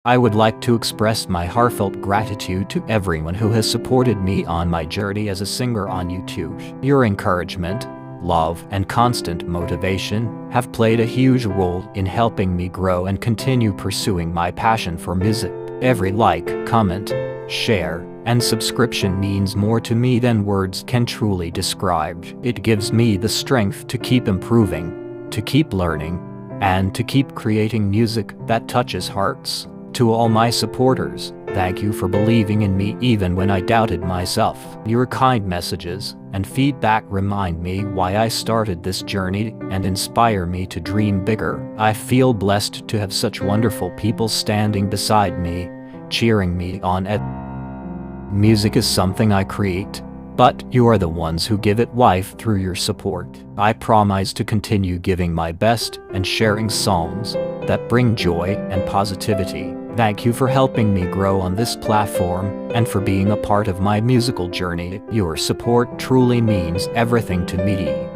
I would like to express my heartfelt gratitude to everyone who has supported me on my journey as a singer on YouTube. Your encouragement, love, and constant motivation have played a huge role in helping me grow and continue pursuing my passion for music. Every like, comment, share, and subscription means more to me than words can truly describe. It gives me the strength to keep improving, to keep learning, and to keep creating music that touches hearts. To all my supporters, thank you for believing in me even when I doubted myself. Your kind messages and feedback remind me why I started this journey and inspire me to dream bigger. I feel blessed to have such wonderful people standing beside me, cheering me on. Music is something I create, but you are the ones who give it life through your support. I promise to continue giving my best and sharing songs that bring joy and positivity. Thank you for helping me grow on this platform and for being a part of my musical journey. Your support truly means everything to me.